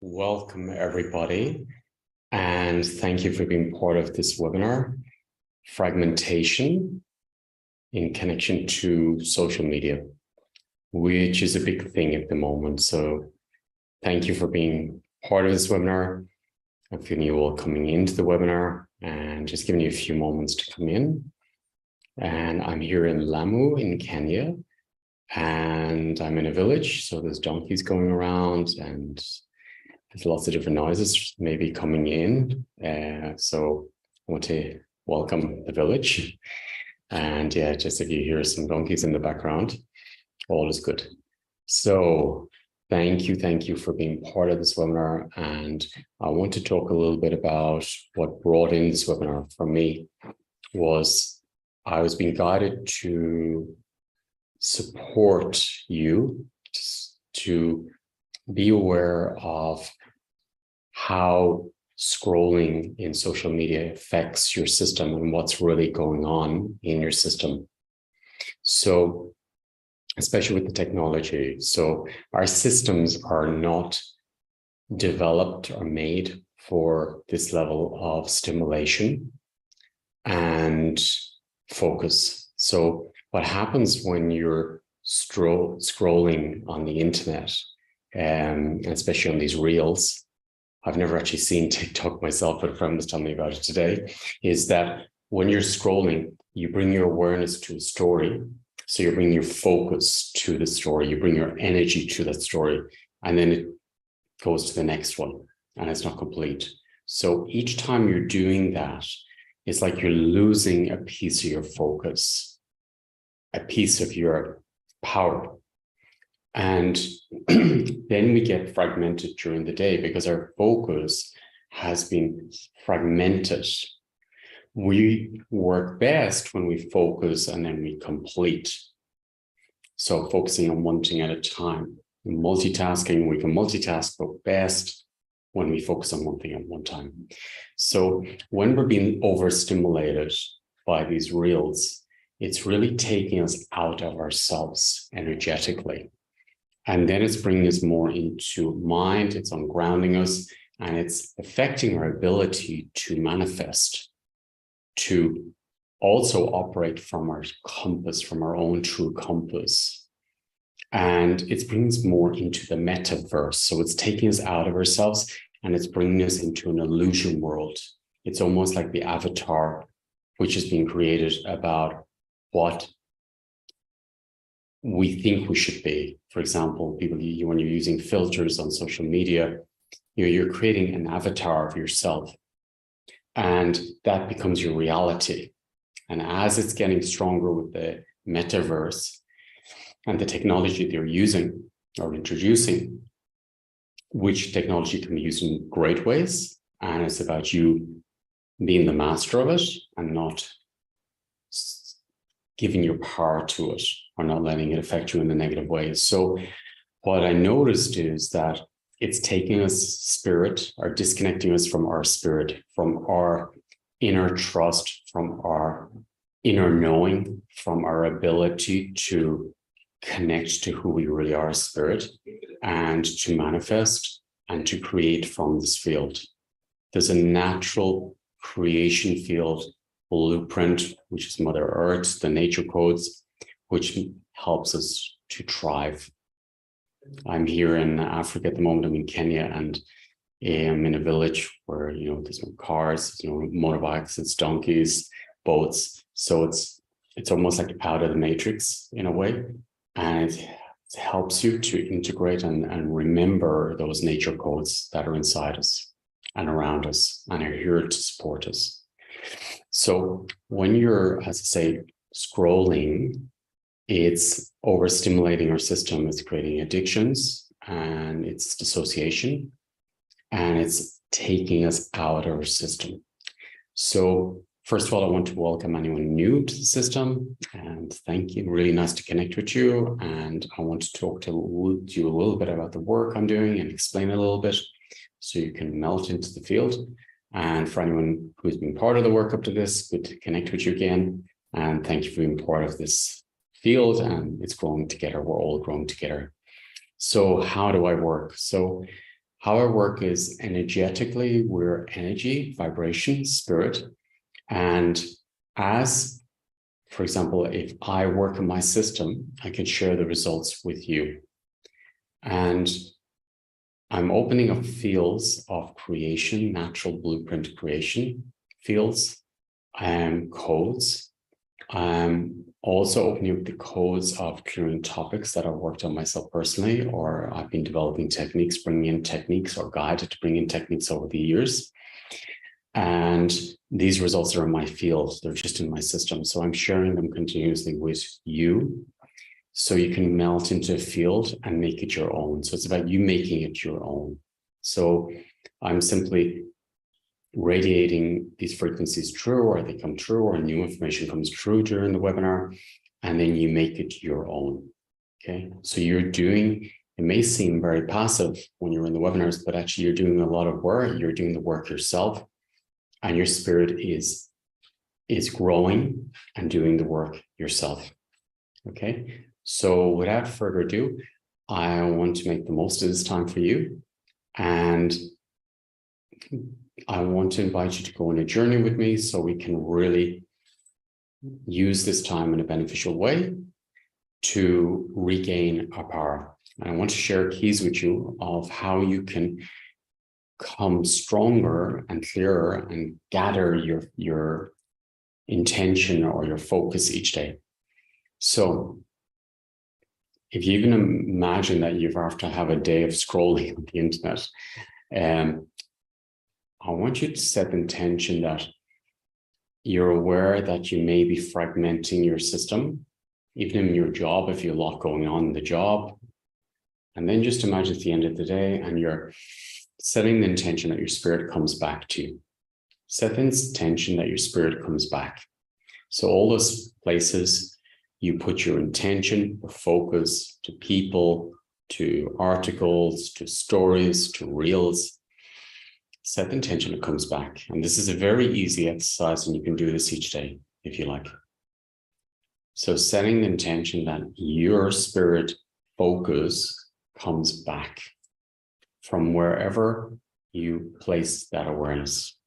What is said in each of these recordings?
Welcome, everybody, and thank you for being part of this webinar, Fragmentation in Connection to Social Media, which is a big thing at the moment. So thank you for being part of this webinar. I'm feeling you all coming into the webinar and just giving you a few moments to come in. And I'm here in Lamu in Kenya, and I'm in a village. So there's donkeys going around and there's lots of different noises maybe coming in. So I want to welcome the village. And yeah, just if you hear some donkeys in the background, all is good. So thank you for being part of this webinar. And I want to talk a little bit about what brought in this webinar for me was I was being guided to support you to be aware of how scrolling in social media affects your system and what's really going on in your system. So, especially with the technology. So our systems are not developed or made for this level of stimulation and focus. So what happens when you're scrolling on the internet, and especially on these reels, I've never actually seen TikTok myself, but a friend was telling me about it today, is that when you're scrolling, you bring your awareness to a story. So you bring your focus to the story, you bring your energy to that story, and then it goes to the next one, and it's not complete. So each time you're doing that, it's like you're losing a piece of your focus, a piece of your power. And then we get fragmented during the day because our focus has been fragmented. We work best when we focus and then we complete. So focusing on one thing at a time. Multitasking, we can multitask, but best when we focus on one thing at one time. So when we're being overstimulated by these reels, it's really taking us out of ourselves energetically. And then it's bringing us more into mind, it's ungrounding us, and it's affecting our ability to manifest, to also operate from our compass, from our own true compass. And it's bringing us more into the metaverse. So it's taking us out of ourselves and it's bringing us into an illusion world. It's almost like the avatar, which is being created about what we think we should be. For example, people, when you're using filters on social media, you're creating an avatar of yourself, and that becomes your reality. And as it's getting stronger with the metaverse and the technology they're using or introducing, which technology can be used in great ways, and it's about you being the master of it and not giving your power to it or not letting it affect you in the negative ways. So what I noticed is that it's taking us spirit or disconnecting us from our spirit, from our inner trust, from our inner knowing, from our ability to connect to who we really are as spirit and to manifest and to create from this field. There's a natural creation field blueprint, which is Mother Earth, the nature codes, which helps us to thrive. I'm here in Africa at the moment. I'm in Kenya, and I'm in a village where, there's no cars, there's no motorbikes, it's donkeys, boats. So it's almost like out of the matrix in a way. And it helps you to integrate and remember those nature codes that are inside us and around us and are here to support us. So when you're, as I say, scrolling, it's overstimulating our system. It's creating addictions and it's dissociation, and it's taking us out of our system. So first of all, I want to welcome anyone new to the system and thank you. Really nice to connect with you. And I want to talk to you a little bit about the work I'm doing and explain a little bit so you can melt into the field. And for anyone who's been part of the work up to this, good to connect with you again. And thank you for being part of this field, and it's growing together. We're all growing together. So how do I work? So How I work is energetically, we're energy, vibration, spirit. And as, for example, if I work in my system, I can share the results with you. And I'm opening up fields of creation, natural blueprint creation fields, codes. I'm also opening up the codes of clearing topics that I've worked on myself personally, or I've been developing techniques, bringing in techniques, or guided to bring in techniques over the years. And these results are in my field. They're just in my system. So I'm sharing them continuously with you, so you can melt into a field and make it your own. So it's about you making it your own. So I'm simply radiating these frequencies true, or they come true, or new information comes true during the webinar, and then you make it your own. Okay, so you're doing, it may seem very passive when you're in the webinars, but actually you're doing a lot of work. You're doing the work yourself, and your spirit is growing and doing the work yourself. Okay, so without further ado, I want to make the most of this time for you, and I want to invite you to go on a journey with me so we can really use this time in a beneficial way to regain our power. And I want to share keys with you of how you can come stronger and clearer and gather your intention or your focus each day. So if you can imagine that you have to have a day of scrolling on the internet, I want you to set the intention that you're aware that you may be fragmenting your system, even in your job, if you have a lot going on in the job. And then just imagine at the end of the day, and you're setting the intention that your spirit comes back to you. Set the intention that your spirit comes back. So all those places you put your intention, your focus to people, to articles, to stories, to reels, set the intention, it comes back. And this is a very easy exercise, and you can do this each day if you like. So setting the intention that your spirit focus comes back from wherever you place that awareness.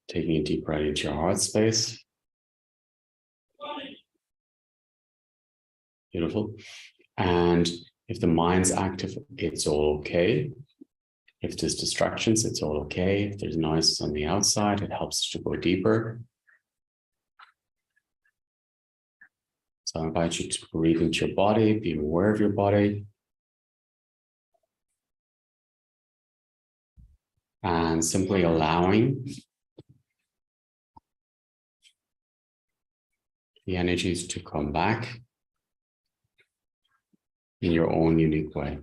Taking a deep breath into your heart space. Beautiful. And if the mind's active, it's all okay. If there's distractions, it's all okay. If there's noises on the outside, it helps to go deeper. So I invite you to breathe into your body, be aware of your body. And simply allowing the energies to come back in your own unique way.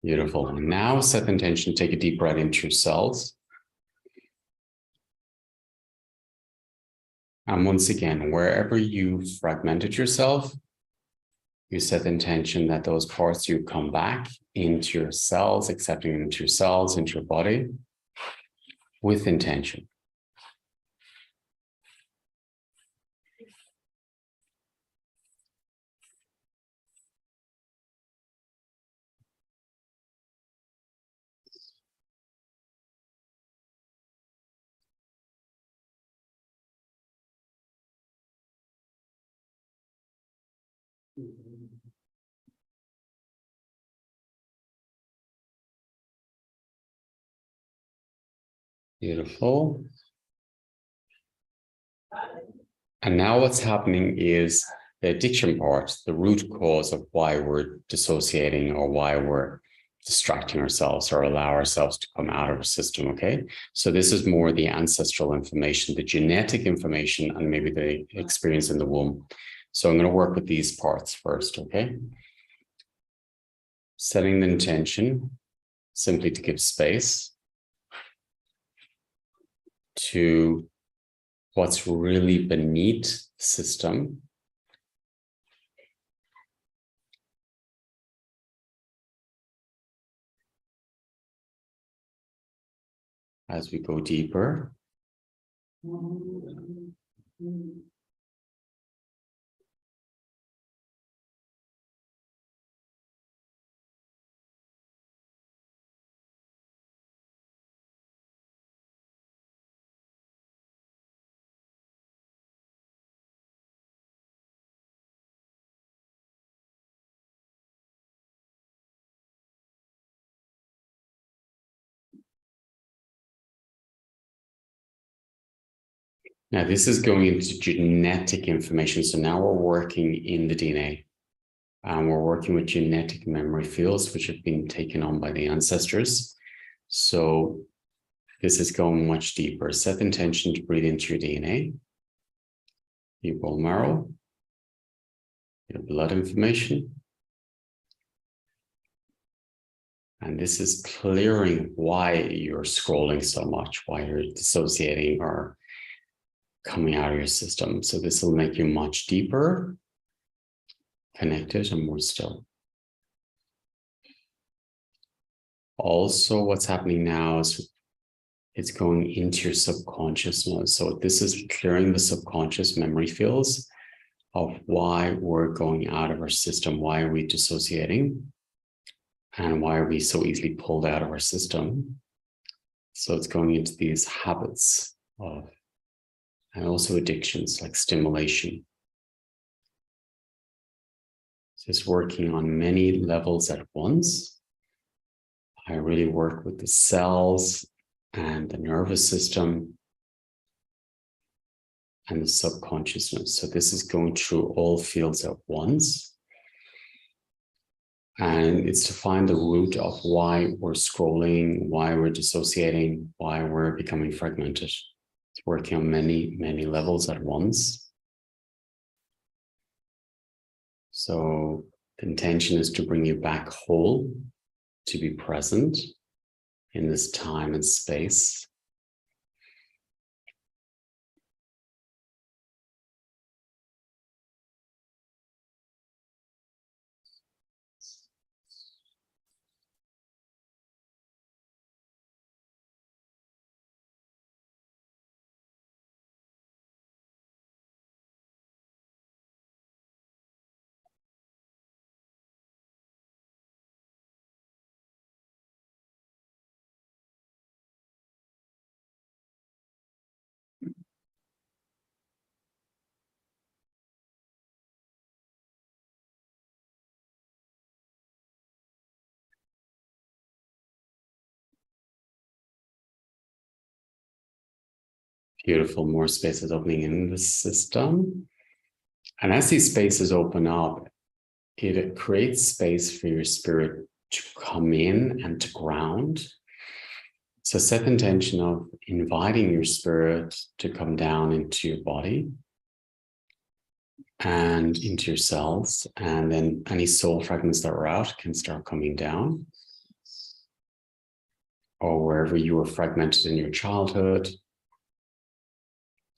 Beautiful. And now set the intention, take a deep breath into your cells. And once again, wherever you fragmented yourself, you set the intention that those parts you come back into your cells, accepting them into your cells, into your body, with intention. Beautiful. And now what's happening is the addiction part, the root cause of why we're dissociating or why we're distracting ourselves or allow ourselves to come out of our system, okay? So this is more the ancestral information, the genetic information, and maybe the experience in the womb. So I'm going to work with these parts first, okay? Setting the intention simply to give space to what's really beneath the system. As we go deeper Now, this is going into genetic information. So now we're working in the DNA. We're working with genetic memory fields, which have been taken on by the ancestors. So this is going much deeper. Set the intention to breathe into your DNA, your bone marrow, your blood information. And this is clearing why you're scrolling so much, why you're dissociating or coming out of your system. So this will make you much deeper, connected, and more still. Also, what's happening now is it's going into your subconscious mode. So this is clearing the subconscious memory fields of why we're going out of our system, why are we dissociating, and why are we so easily pulled out of our system. So it's going into these habits of, and also addictions like stimulation. So it's working on many levels at once. I really work with the cells and the nervous system and the subconsciousness. So this is going through all fields at once. And it's to find the root of why we're scrolling, why we're dissociating, why we're becoming fragmented. It's working on many, many levels at once. So the intention is to bring you back whole, to be present in this time and space. Beautiful, more spaces opening in the system. And as these spaces open up, it creates space for your spirit to come in and to ground. So set the intention of inviting your spirit to come down into your body and into your cells. And then any soul fragments that are out can start coming down. Or wherever you were fragmented in your childhood,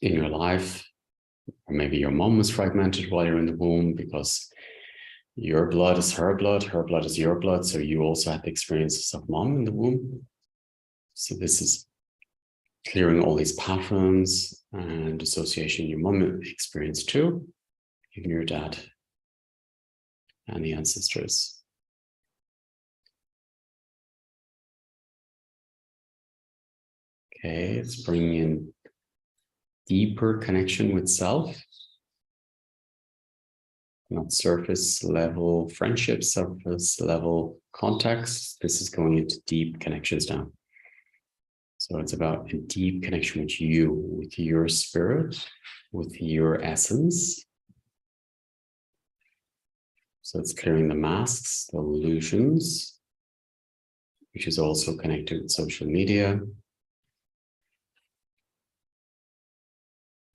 in your life, or maybe your mom was fragmented while you're in the womb because your blood is her blood is your blood. So you also had the experiences of mom in the womb. So this is clearing all these patterns and association your mom experienced too, even your dad and the ancestors. Okay, let's bring in deeper connection with self. Not surface level friendships, surface level contacts. This is going into deep connections now. So it's about a deep connection with you, with your spirit, with your essence. So it's clearing the masks, the illusions, which is also connected with social media.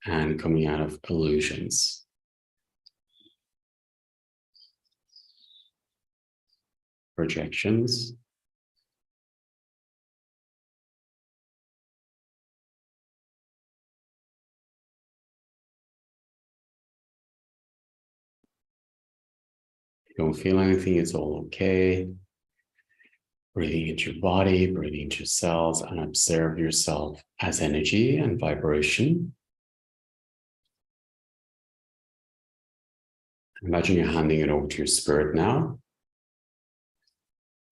And coming out of illusions. Projections. If you don't feel anything, it's all okay. Breathing into your body, breathing into your cells, and observe yourself as energy and vibration. Imagine you're handing it over to your spirit now.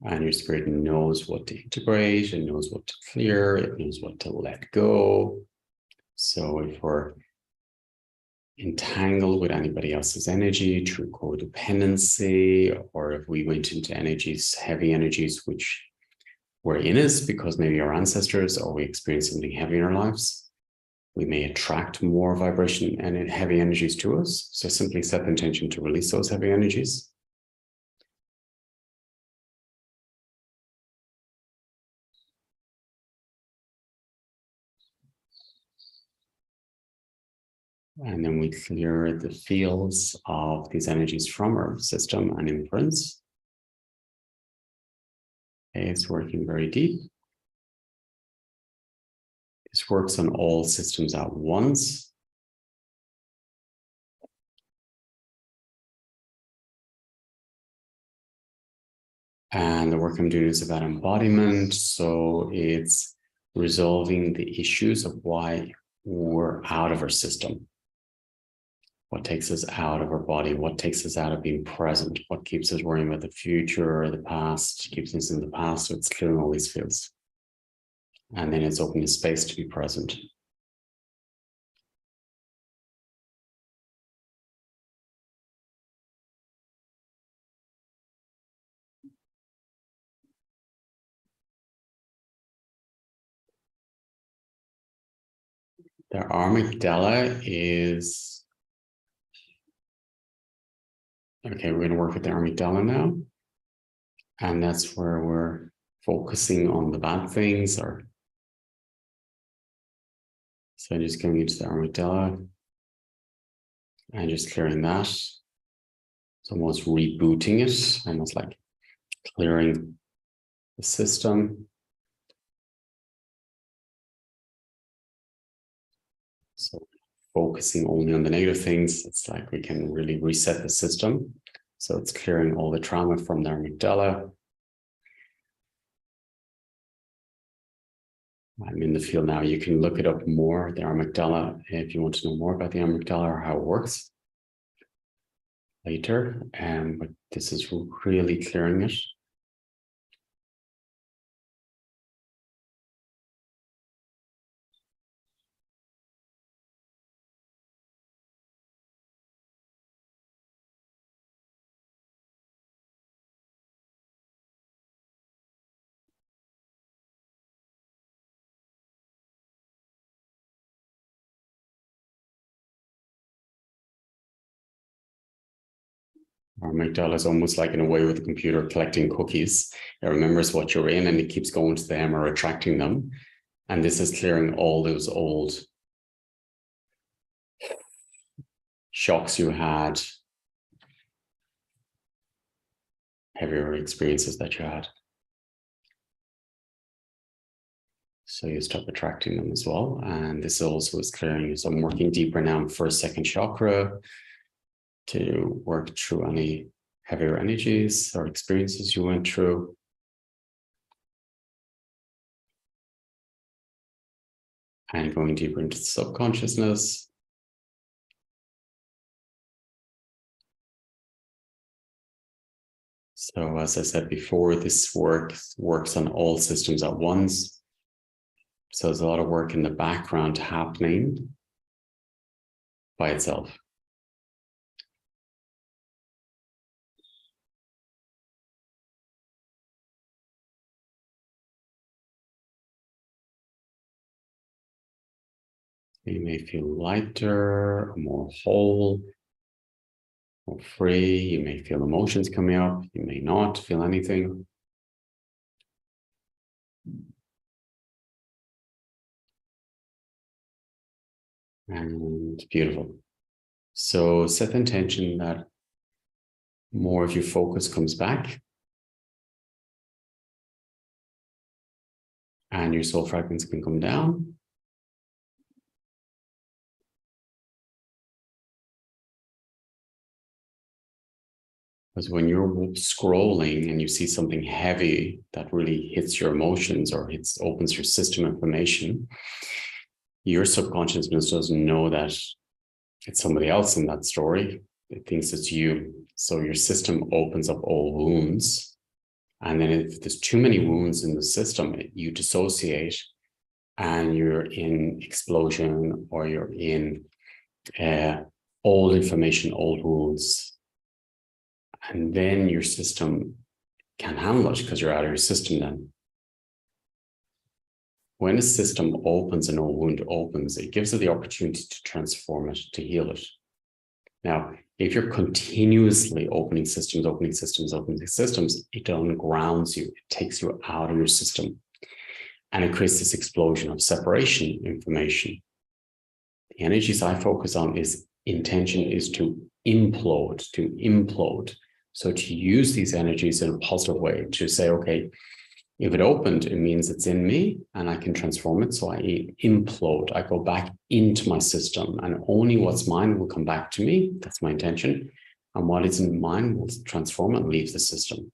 And your spirit knows what to integrate, it knows what to clear, it knows what to let go. So if we're entangled with anybody else's energy through codependency, or if we went into energies, heavy energies, which were in us because maybe our ancestors or we experienced something heavy in our lives, we may attract more vibration and heavy energies to us. So simply set the intention to release those heavy energies. And then we clear the fields of these energies from our system and imprints. Okay, it's working very deep. This works on all systems at once. And the work I'm doing is about embodiment. So it's resolving the issues of why we're out of our system. What takes us out of our body? What takes us out of being present? What keeps us worrying about the future or the past? Keeps us in the past. So it's clearing all these fields. And then it's opening space to be present. The amygdala is, okay, we're going to work with the amygdala now. And that's where we're focusing on the bad things. So just going into the amygdala and just clearing that. It's almost rebooting it, almost like clearing the system. So focusing only on the negative things, it's like we can really reset the system. So it's clearing all the trauma from the amygdala. I'm in the field now. You can look it up more, the amygdala, if you want to know more about the amygdala or how it works later. But this is really clearing it. Our amygdala is almost like in a way with the computer collecting cookies. It remembers what you're in and it keeps going to them or attracting them. And this is clearing all those old shocks you had, heavier experiences that you had. So you stop attracting them as well. And this also is clearing. So I'm working deeper now in first, second chakra to work through any heavier energies or experiences you went through. And going deeper into the subconsciousness. So as I said before, this works on all systems at once. So there's a lot of work in the background happening by itself. You may feel lighter, more whole, more free. You may feel emotions coming up. You may not feel anything. And beautiful. So set the intention that more of your focus comes back. And your soul fragments can come down. Because when you're scrolling and you see something heavy that really hits your emotions or opens your system information, your subconsciousness doesn't know that it's somebody else in that story. It thinks it's you. So your system opens up all wounds. And then if there's too many wounds in the system, you dissociate and you're in explosion, or you're in old information, old wounds. And then your system can't handle it because you're out of your system then. When a system opens, an old wound opens, it gives it the opportunity to transform it, to heal it. Now, if you're continuously opening systems, it ungrounds you. It takes you out of your system. And it creates this explosion of separation information. The energies I focus on is intention is to implode. So to use these energies in a positive way, to say, okay, if it opened, it means it's in me and I can transform it. So I implode, I go back into my system, and only what's mine will come back to me. That's my intention. And what isn't mine will transform and leave the system.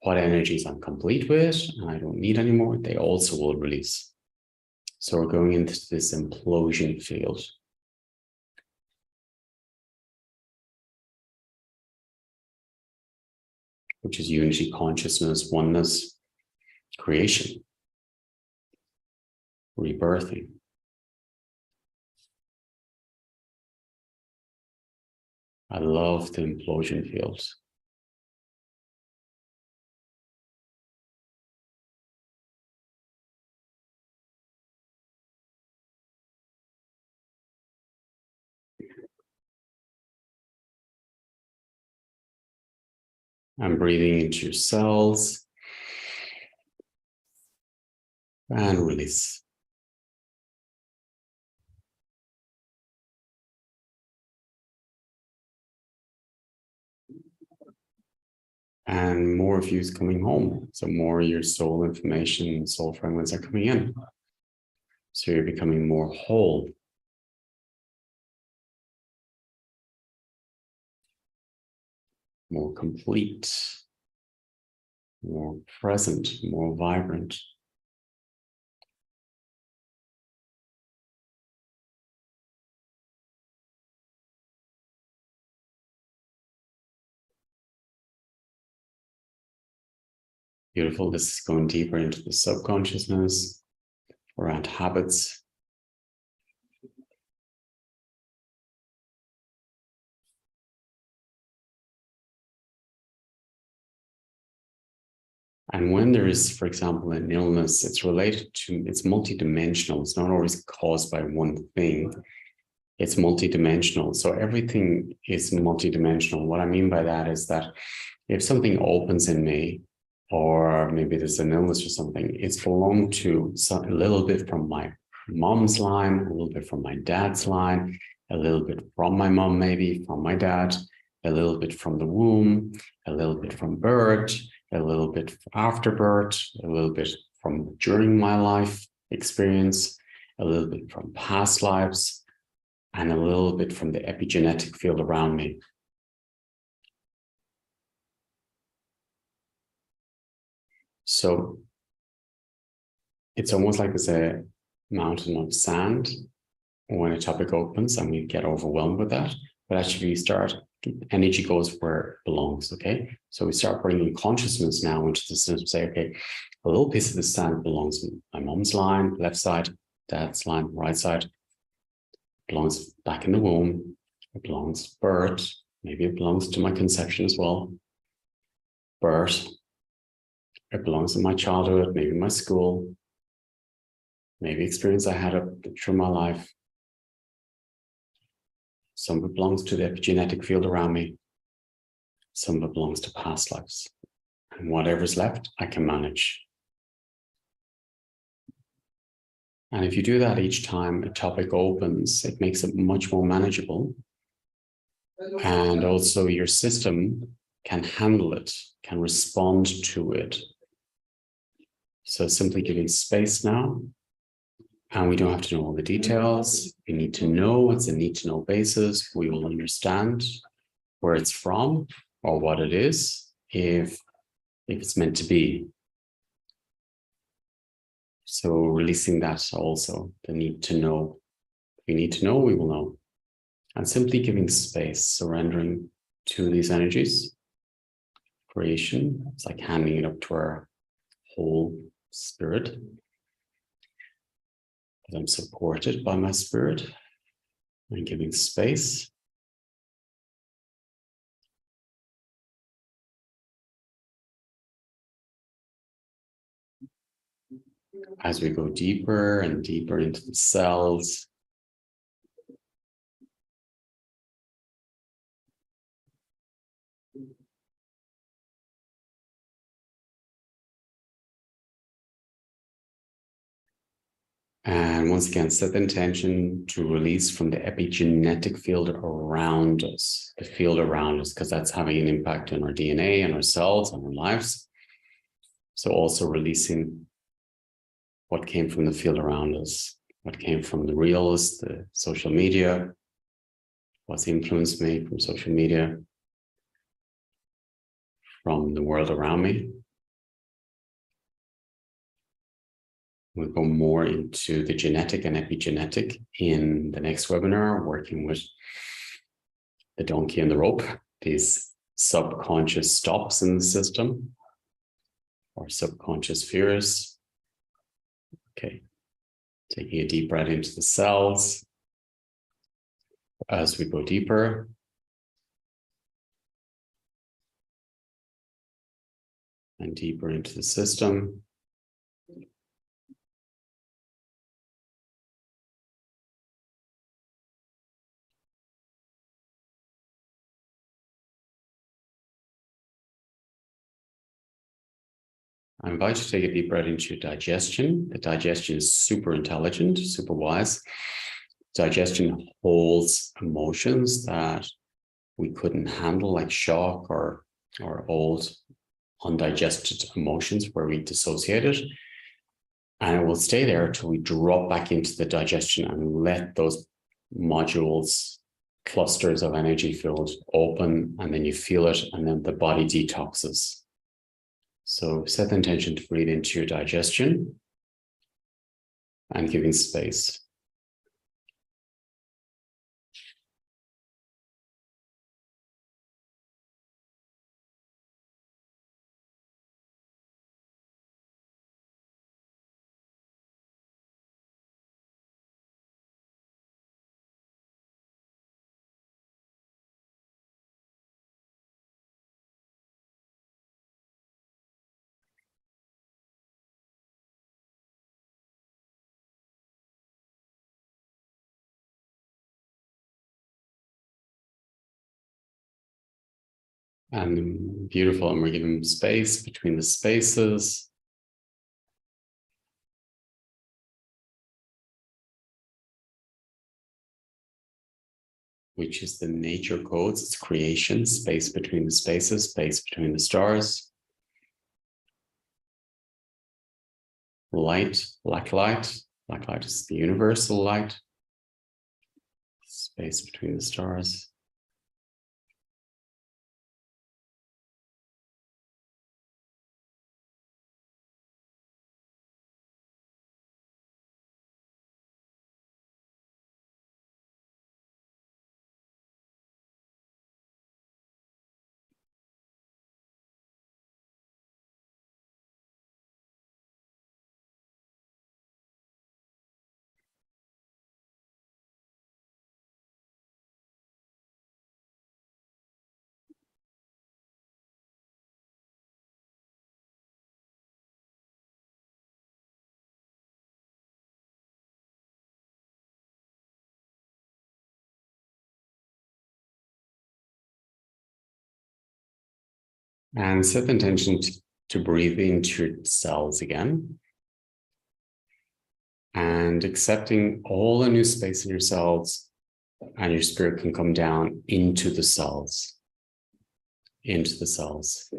What energies I'm complete with and I don't need anymore, they also will release. So we're going into this implosion field. Which is unity, consciousness, oneness, creation, rebirthing. I love the implosion field. I'm breathing into your cells and release. And more of you is coming home. So more of your soul information, soul fragments are coming in. So you're becoming more whole. More complete, more present, more vibrant. Beautiful. This is going deeper into the subconsciousness, around habits. And when there is, for example, an illness, it's multidimensional. It's not always caused by one thing. It's multidimensional. So everything is multidimensional. What I mean by that is that if something opens in me, or maybe there's an illness or something, it's belonged to a little bit from my mom's line, a little bit from my dad's line, a little bit from my mom, maybe from my dad, a little bit from the womb, a little bit from birth, a little bit after birth, a little bit from during my life experience, a little bit from past lives, and a little bit from the epigenetic field around me. So it's almost like there's a mountain of sand when a topic opens and we get overwhelmed with that. But actually we start, energy goes where it belongs, okay? So we start bringing consciousness now into the system, say, okay, a little piece of the sand belongs in my mom's line, left side, dad's line, right side. It belongs back in the womb. It belongs birth. Maybe it belongs to my conception as well. Birth. It belongs in my childhood, maybe my school, maybe experience I had through my life. Some of it belongs to the epigenetic field around me. Some of it belongs to past lives. And whatever's left, I can manage. And if you do that each time a topic opens, it makes it much more manageable. And also your system can handle it, can respond to it. So simply giving space now, and we don't have to know all the details. We need to know, it's a need to know basis. We will understand where it's from, or what it is if it's meant to be. So releasing that also, the need to know. If we need to know, we will know. And simply giving space, surrendering to these energies. Creation, it's like handing it up to our whole spirit. That I'm supported by my spirit and giving space. As we go deeper and deeper into the cells, and once again, set the intention to release from the epigenetic field around us, the field around us, because that's having an impact on our DNA and our cells and our lives. So also releasing what came from the field around us, what came from the reels, the social media, what's influenced me from social media, from the world around me. We'll go more into the genetic and epigenetic in the next webinar, working with the donkey and the rope, these subconscious stops in the system, or subconscious fears. Okay, taking a deep breath into the cells as we go deeper. And deeper into the system. I invite you to take a deep breath into your digestion. The digestion is super intelligent, super wise. Digestion holds emotions that we couldn't handle, like shock or old undigested emotions where we dissociated. And it will stay there until we drop back into the digestion and let those modules, clusters of energy field open, and then you feel it, and then the body detoxes. So set the intention to breathe into your digestion and giving space. And beautiful, and we're giving space between the spaces. Which is the nature codes, it's creation, space between the spaces, space between the stars. Light, black light. Black light is the universal light. Space between the stars. And set the intention to breathe into your cells again. And accepting all the new space in your cells, and your spirit can come down into the cells. Into the cells.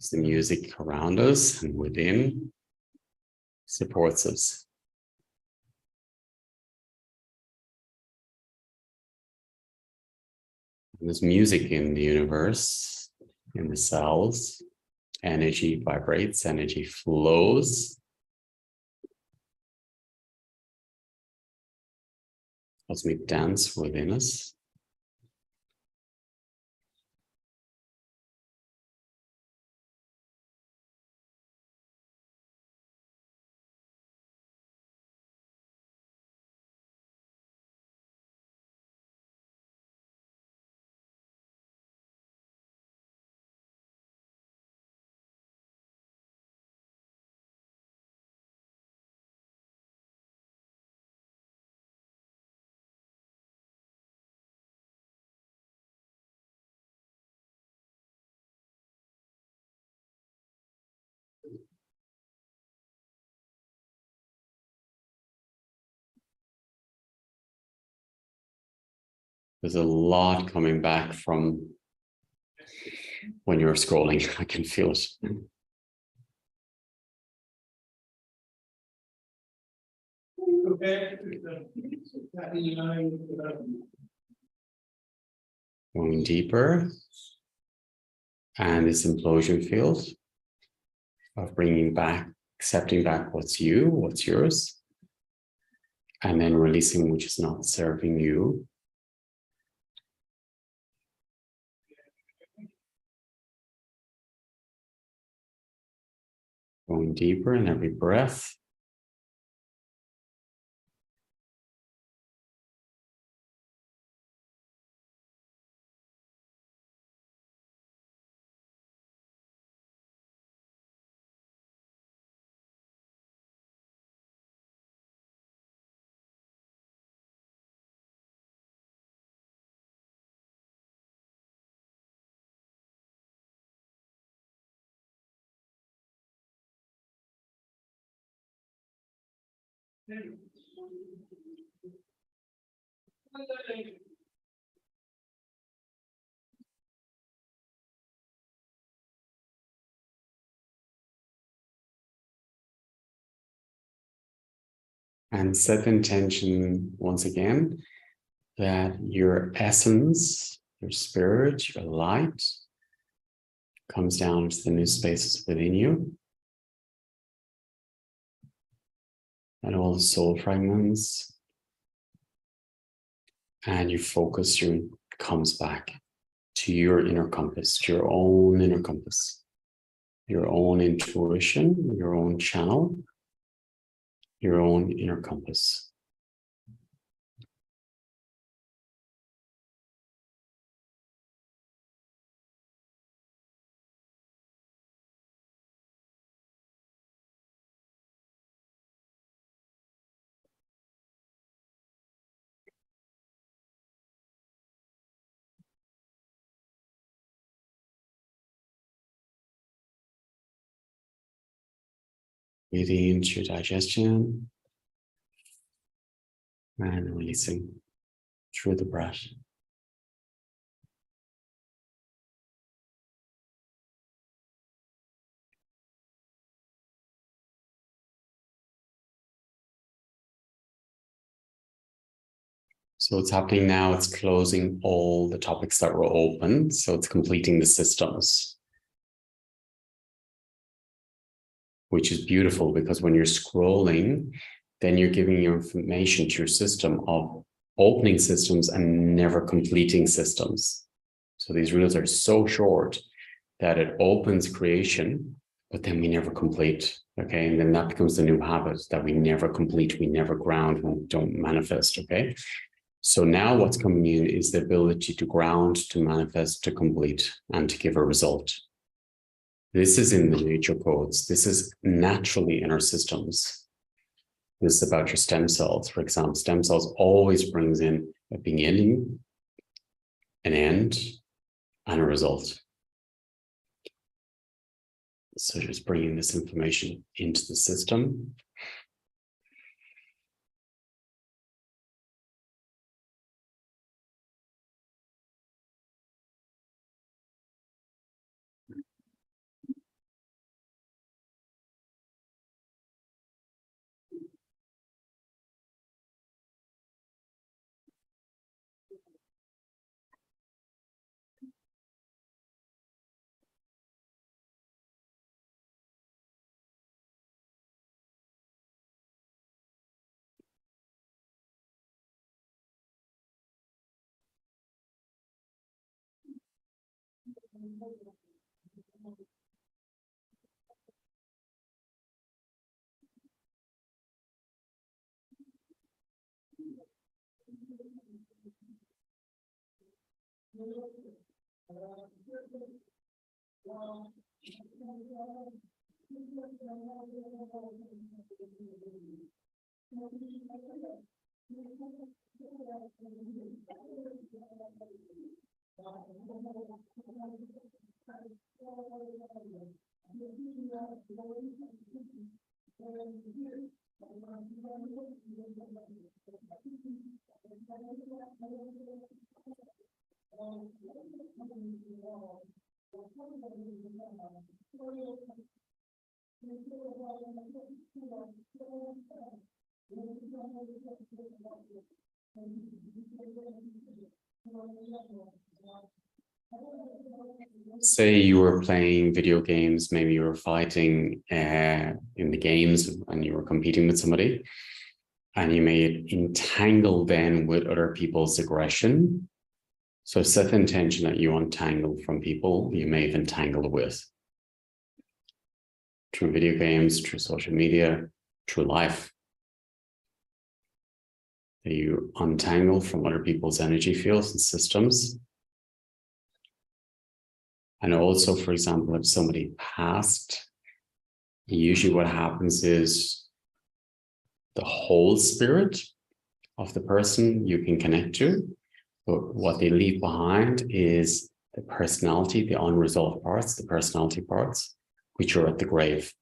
As the music around us and within supports us. And there's music in the universe, in the cells. Energy vibrates, energy flows. Cosmic dance within us. There's a lot coming back from when you're scrolling. I can feel it. Going deeper. And this implosion field of bringing back, accepting back what's you, what's yours, and then releasing which is not serving you. Going deeper in every breath. And set the intention once again that your essence, your spirit, your light comes down to the new spaces within you. And all the soul fragments. And you focus, comes back to your inner compass, to your own inner compass, your own intuition, your own channel, your own inner compass. Breathing into your digestion and releasing through the breath. So what's happening now, it's closing all the topics that were open. So it's completing the systems, which is beautiful because when you're scrolling, then you're giving your information to your system of opening systems and never completing systems. So these reels are so short that it opens creation, but then we never complete. Okay, and then that becomes the new habit that we never complete, we never ground, we don't manifest. Okay. So now what's coming in is the ability to ground, to manifest, to complete, and to give a result. This is in the nature codes. This is naturally in our systems. This is about your stem cells. For example, stem cells always brings in a beginning, an end, and a result. So just bringing this information into the system. Say you were playing video games, maybe you were fighting in the games and you were competing with somebody, and you may entangle then with other people's aggression. So set the intention that you untangle from people you may have entangled with. Through video games, through social media, through life. That you untangle from other people's energy fields and systems. And also, for example, if somebody passed, usually what happens is the whole spirit of the person you can connect to, but what they leave behind is the personality, the unresolved parts, the personality parts, which are at the grave.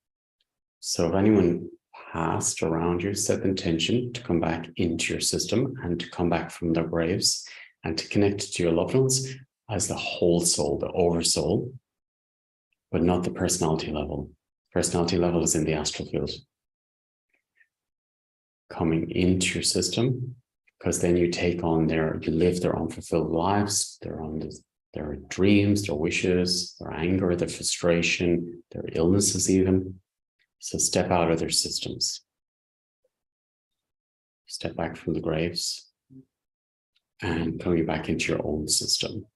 So if anyone passed around you, set the intention to come back into your system and to come back from their graves and to connect to your loved ones as the whole soul, the oversoul, but not the personality level. Personality level is in the astral field. Coming into your system, because then you take on you live their unfulfilled lives, their dreams, their wishes, their anger, their frustration, their illnesses even. So step out of their systems. Step back from the graves and coming back into your own system.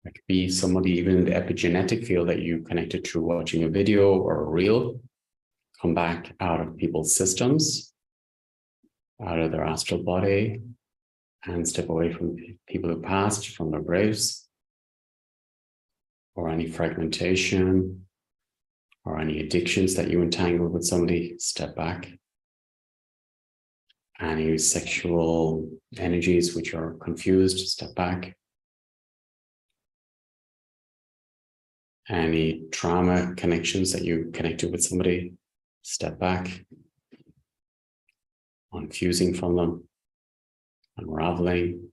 It could be somebody even in the epigenetic field that you connected to watching a video or a reel. Come back out of people's systems, out of their astral body, and step away from people who passed, from their graves, or any fragmentation, or any addictions that you entangled with somebody, step back. Any sexual energies which are confused, step back. Any trauma connections that you connected with somebody, step back. Unfusing from them, unraveling,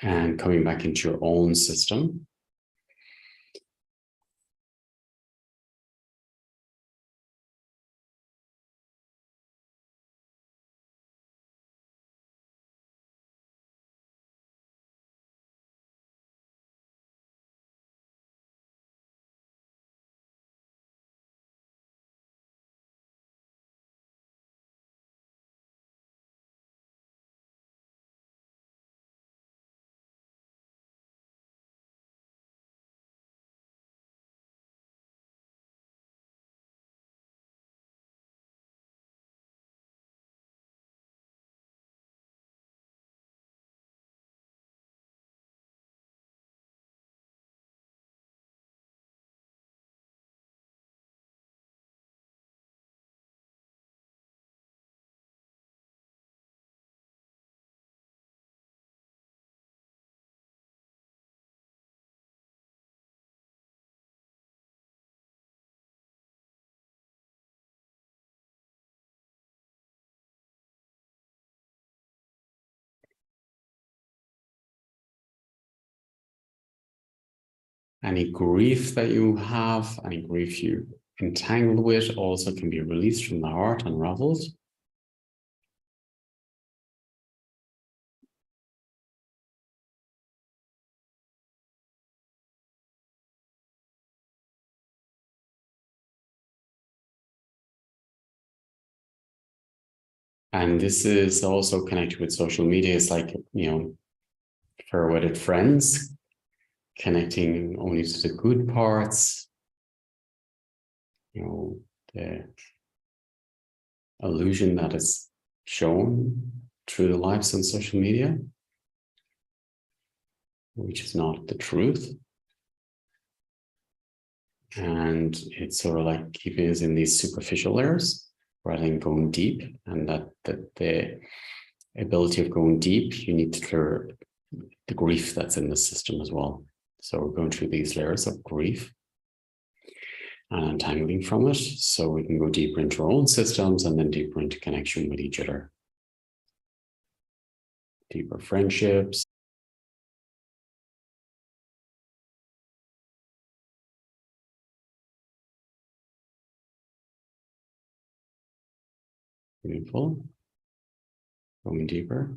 and coming back into your own system. Any grief that you have, any grief you entangled with, also can be released from the heart, unraveled. And this is also connected with social media. It's like, fair-weathered friends, connecting only to the good parts, the illusion that is shown through the lives on social media, which is not the truth. And it's sort of like keeping us in these superficial layers rather than going deep. And that the ability of going deep, you need to clear the grief that's in the system as well. So we're going through these layers of grief and untangling from it, so we can go deeper into our own systems and then deeper into connection with each other. Deeper friendships. Beautiful. Going deeper.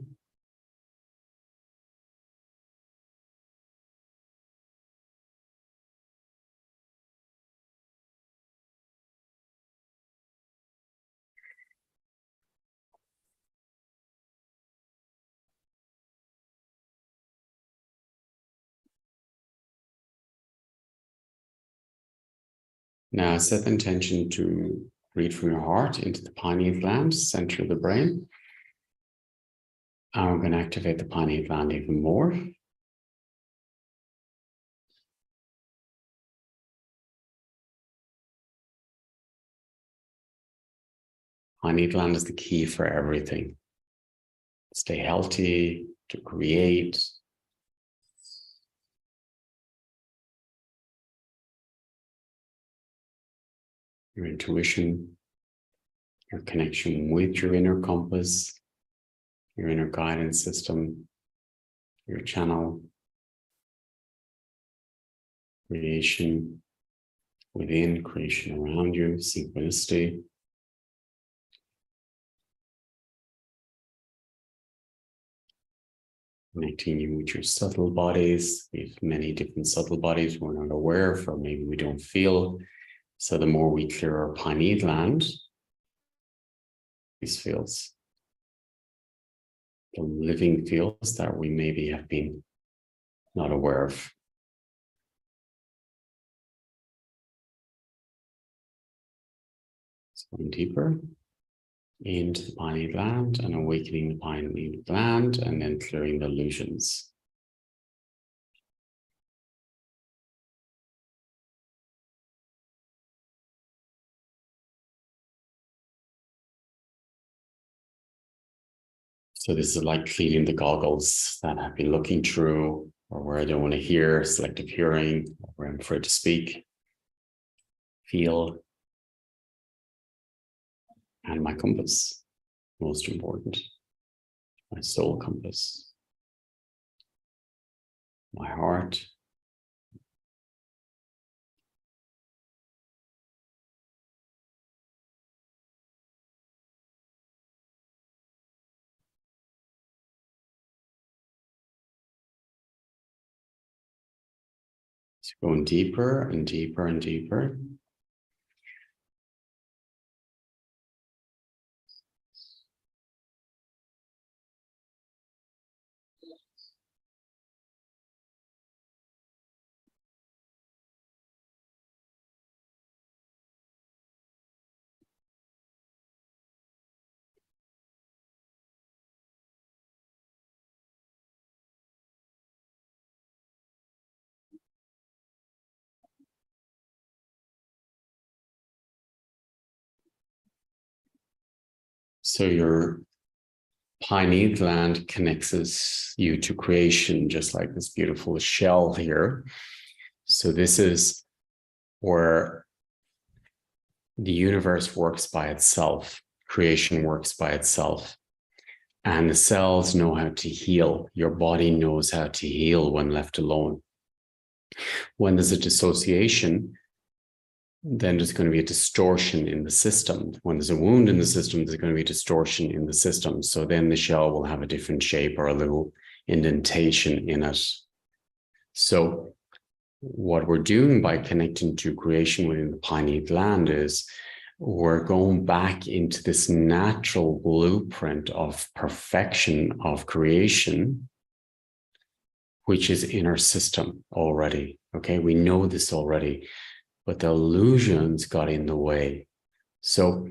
Now set the intention to breathe from your heart into the pineal gland, center of the brain. And we're going to activate the pineal gland even more. Pineal gland is the key for everything. Stay healthy, to create. Your intuition, your connection with your inner compass, your inner guidance system, your channel, creation within, creation around you, synchronicity. Connecting you with your subtle bodies. We have many different subtle bodies we're not aware of, or maybe we don't feel. So the more we clear our pineal gland, these fields, the living fields that we maybe have been not aware of. So going deeper into the pineal gland and awakening the pineal gland and then clearing the illusions. So this is like cleaning the goggles that I've been looking through, or where I don't want to hear, selective hearing, or where I'm afraid to speak, feel, and my compass, most important, my soul compass, my heart. So going deeper and deeper and deeper. So your pineal gland connects you to creation, just like this beautiful shell here. So this is where the universe works by itself, creation works by itself, and the cells know how to heal. Your body knows how to heal when left alone. When there's a dissociation, then there's going to be a distortion in the system. When there's a wound in the system, there's going to be a distortion in the system. So then the shell will have a different shape or a little indentation in it. So what we're doing by connecting to creation within the pineal gland is we're going back into this natural blueprint of perfection of creation which is in our system already. Okay, we know this already, but the illusions got in the way. So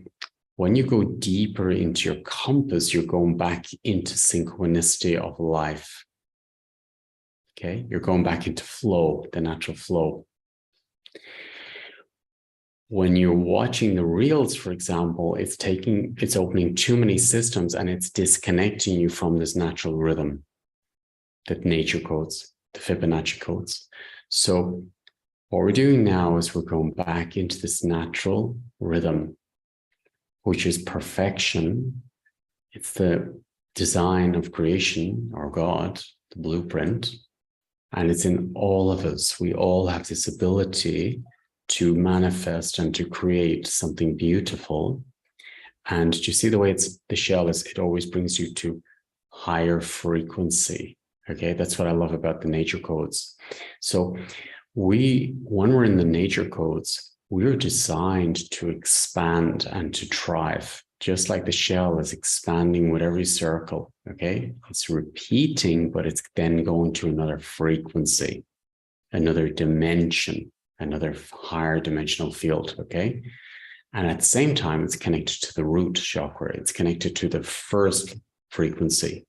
when you go deeper into your compass, you're going back into synchronicity of life. Okay, you're going back into flow, the natural flow. When you're watching the reels, for example, it's opening too many systems and it's disconnecting you from this natural rhythm that nature codes, the Fibonacci codes. So what we're doing now is we're going back into this natural rhythm, which is perfection. It's the design of creation, or God, the blueprint, and it's in all of us. We all have this ability to manifest and to create something beautiful. And you see the way the shell is, it always brings you to higher frequency. Okay, that's what I love about the nature codes. So when we're in the nature codes, we're designed to expand and to thrive, just like the shell is expanding with every circle. Okay, it's repeating, but it's then going to another frequency, another dimension, another higher dimensional field. Okay, and at the same time, it's connected to the root chakra. It's connected to the first frequency.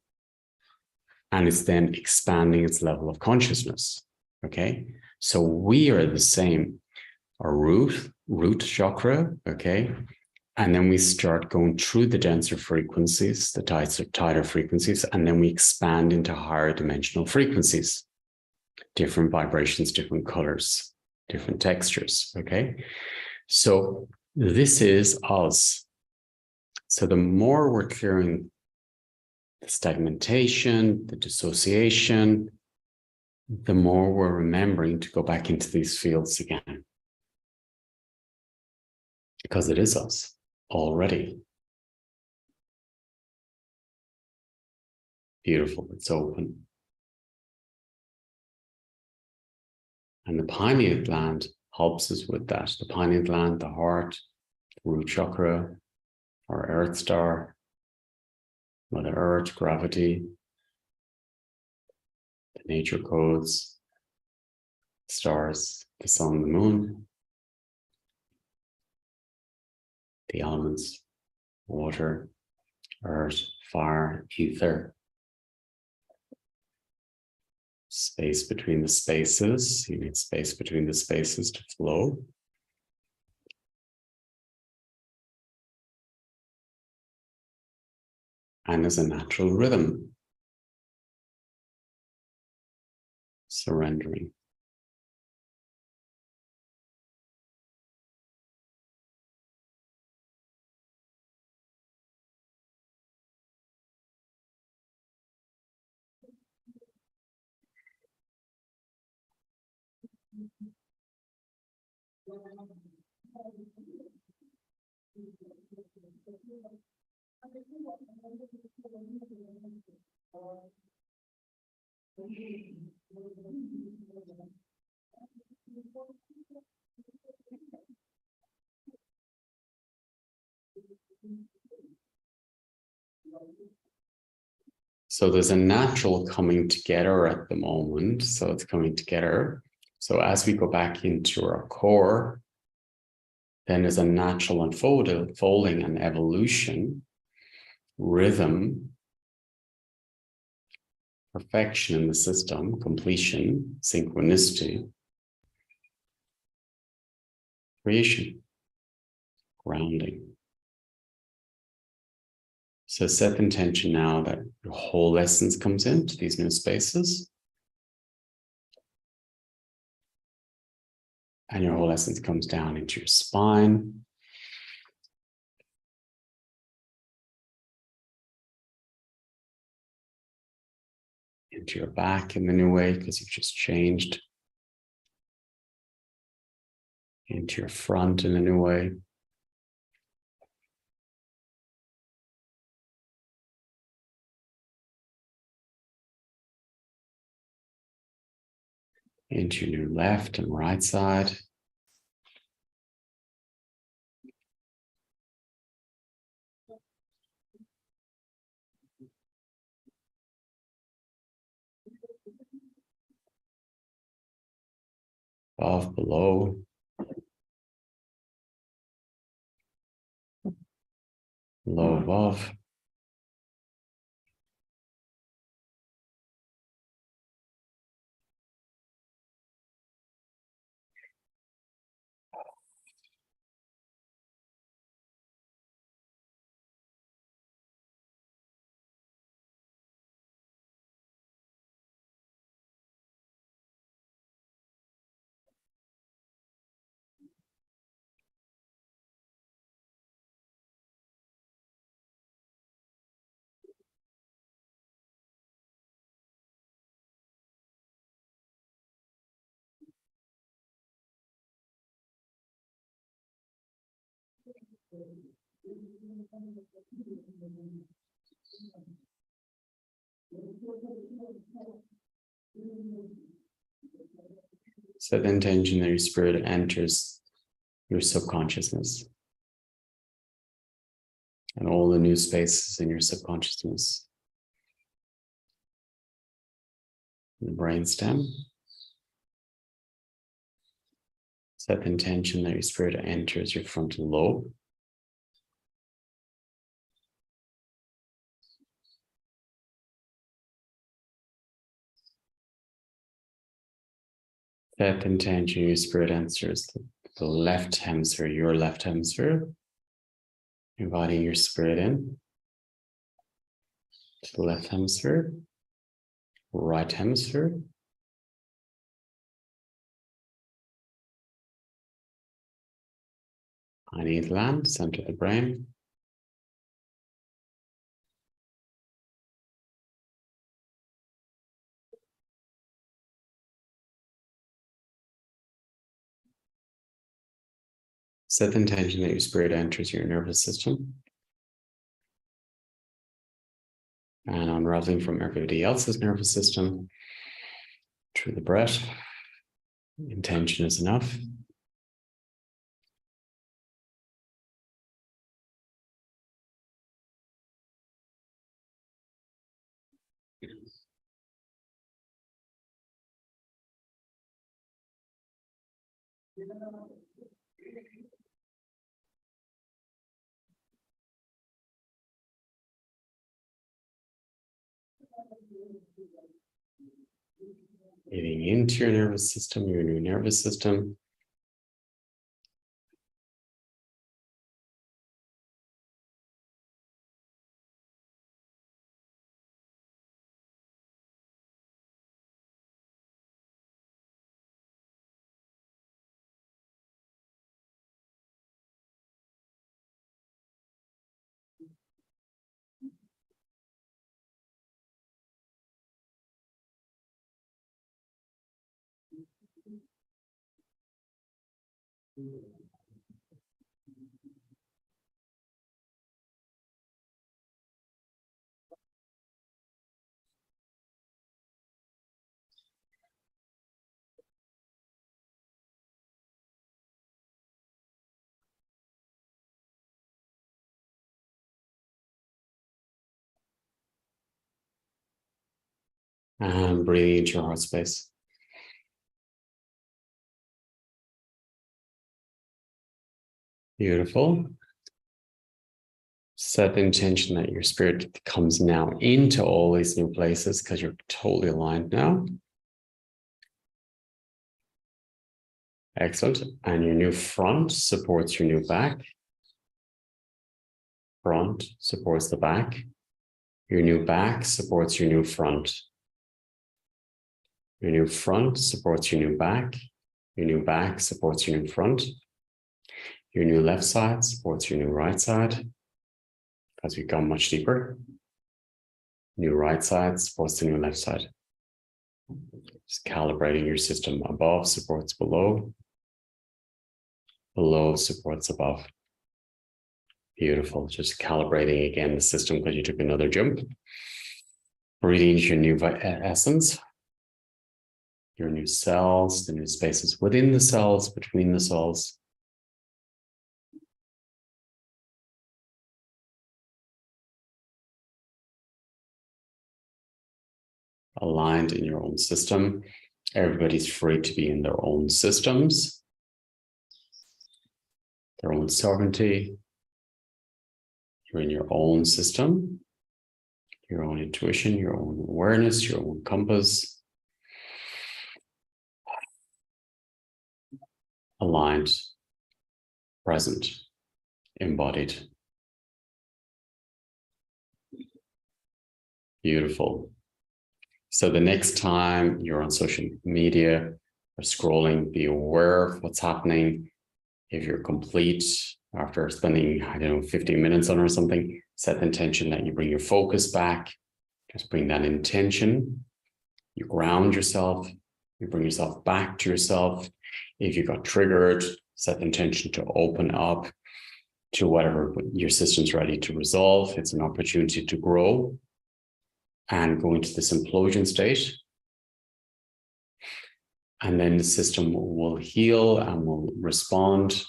And it's then expanding its level of consciousness. Okay, so we are the same. Our root chakra, okay, and then we start going through the denser frequencies, the tighter frequencies, and then we expand into higher dimensional frequencies, different vibrations, different colors, different textures. Okay, so this is us. So the more we're clearing the stagnation, the dissociation, the more we're remembering to go back into these fields again. Because it is us already. Beautiful, it's open. And the pineal gland helps us with that. The pineal gland, the heart, the root chakra, our earth star, Mother Earth, gravity, the nature codes, stars, the sun, the moon, the elements, water, earth, fire, ether, space between the spaces. You need space between the spaces to flow. And there's a natural rhythm. Surrendering. So there's a natural coming together at the moment. So it's coming together. So as we go back into our core, then there's a natural unfolding and evolution, rhythm, perfection in the system, completion, synchronicity, creation, grounding. So set the intention now that your whole essence comes into these new spaces. And your whole essence comes down into your spine. Into your back in the new way, because you've just changed. Into your front in a new way. Into your new left and right side. above, below, below, above. Set the intention that your spirit enters your subconsciousness and all the new spaces in your subconsciousness. The brainstem. Set the intention that your spirit enters your frontal lobe. Set the intention your spirit enters the left hemisphere, your left hemisphere. Inviting your spirit in to the left hemisphere, right hemisphere. Pineal gland, center of the brain. Set the intention that your spirit enters your nervous system and unraveling from everybody else's nervous system through the breath. Intention is enough. Getting into your nervous system, your new nervous system. And breathing into your heart space. Beautiful. Set the intention that your spirit comes now into all these new places because you're totally aligned now. Excellent. And your new front supports your new back. Front supports the back. Your new back supports your new front. Your new front supports your new back. Your new back supports your new front. Your new left side supports your new right side as we go much deeper. New right side supports the new left side. Just calibrating your system. Above supports below. Below supports above. Beautiful. Just calibrating again the system because you took another jump. Breathing into your new essence. Your new cells, the new spaces within the cells, between the cells. Aligned in your own system. Everybody's free to be in their own systems, their own sovereignty. You're in your own system, your own intuition, your own awareness, your own compass. Aligned, present, embodied. Beautiful. So the next time you're on social media or scrolling, be aware of what's happening. If you're complete after spending, 15 minutes on or something, set the intention that you bring your focus back. Just bring that intention. You ground yourself. You bring yourself back to yourself. If you got triggered, set the intention to open up to whatever your system's ready to resolve. It's an opportunity to grow and go into this implosion state. And then the system will heal and will respond,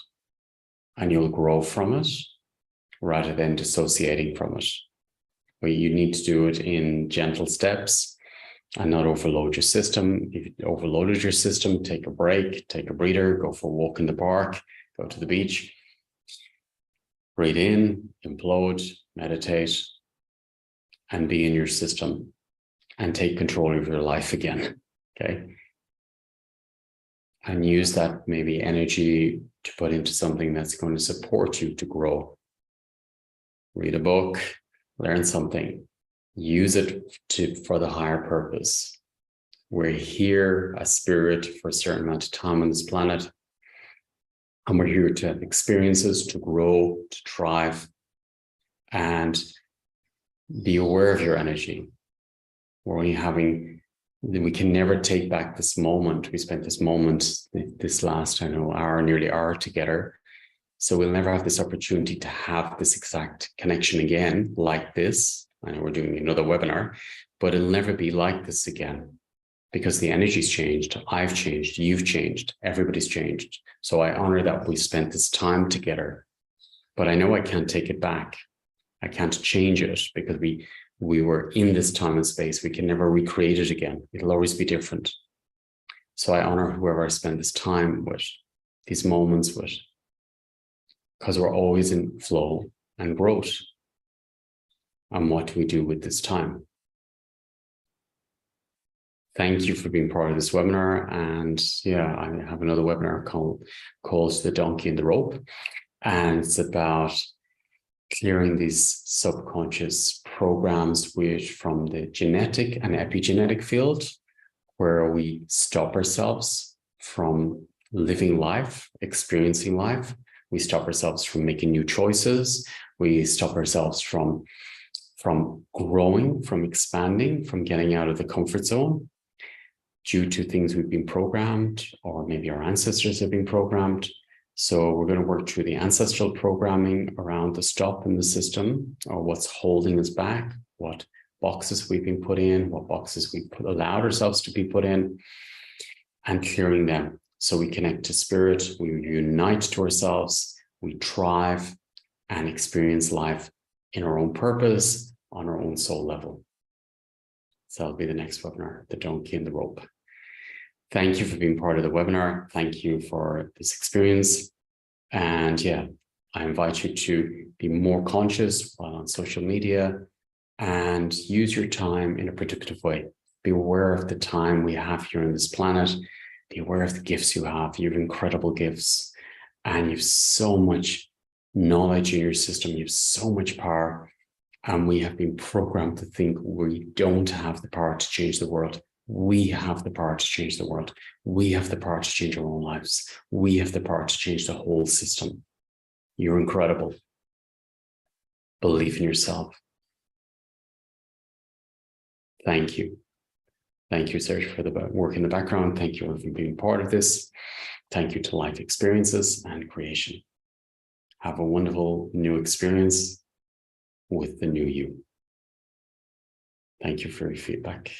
and you'll grow from it rather than dissociating from it. But you need to do it in gentle steps and not overload your system. If you overloaded your system, take a break, take a breather, go for a walk in the park, go to the beach, breathe in, implode, meditate, and be in your system and take control of your life again, okay? And use that maybe energy to put into something that's going to support you to grow. Read a book, learn something, use it for the higher purpose. We're here as spirit for a certain amount of time on this planet, and we're here to have experiences, to grow, to thrive, and be aware of your energy. We're only having, we can never take back this moment. We spent this moment, this last, nearly hour together. So we'll never have this opportunity to have this exact connection again, like this. I know we're doing another webinar, but it'll never be like this again because the energy's changed. I've changed, you've changed, everybody's changed. So I honor that we spent this time together, but I know I can't take it back. I can't change it because we were in this time and space. We can never recreate it again. It'll always be different. So I honor whoever I spend this time with, these moments with, because we're always in flow and growth. And what do we do with this time? Thank you for being part of this webinar. And yeah, I have another webinar called The Donkey and the Rope. And it's about clearing these subconscious programs from the genetic and epigenetic field, where we stop ourselves from living life, experiencing life. We stop ourselves from making new choices. We stop ourselves from growing, from expanding, from getting out of the comfort zone due to things we've been programmed, or maybe our ancestors have been programmed. So we're going to work through the ancestral programming around the stop in the system, or what's holding us back, what boxes we've been put in, what boxes we allowed ourselves to be put in, and clearing them. So we connect to spirit, we unite to ourselves, we thrive and experience life in our own purpose, on our own soul level. So that'll be the next webinar, The Donkey and the Rope. Thank you for being part of the webinar. Thank you for this experience. And yeah, I invite you to be more conscious while on social media and use your time in a productive way. Be aware of the time we have here on this planet. Be aware of the gifts you have. You have incredible gifts, and you have so much knowledge in your system. You have so much power. And we have been programmed to think we don't have the power to change the world. We have the power to change the world. We have the power to change our own lives. We have the power to change the whole system. You're incredible. Believe in yourself. Thank you. Thank you, Serge, for the work in the background. Thank you for being part of this. Thank you to Life Experiences and Creation. Have a wonderful new experience with the new you. Thank you for your feedback.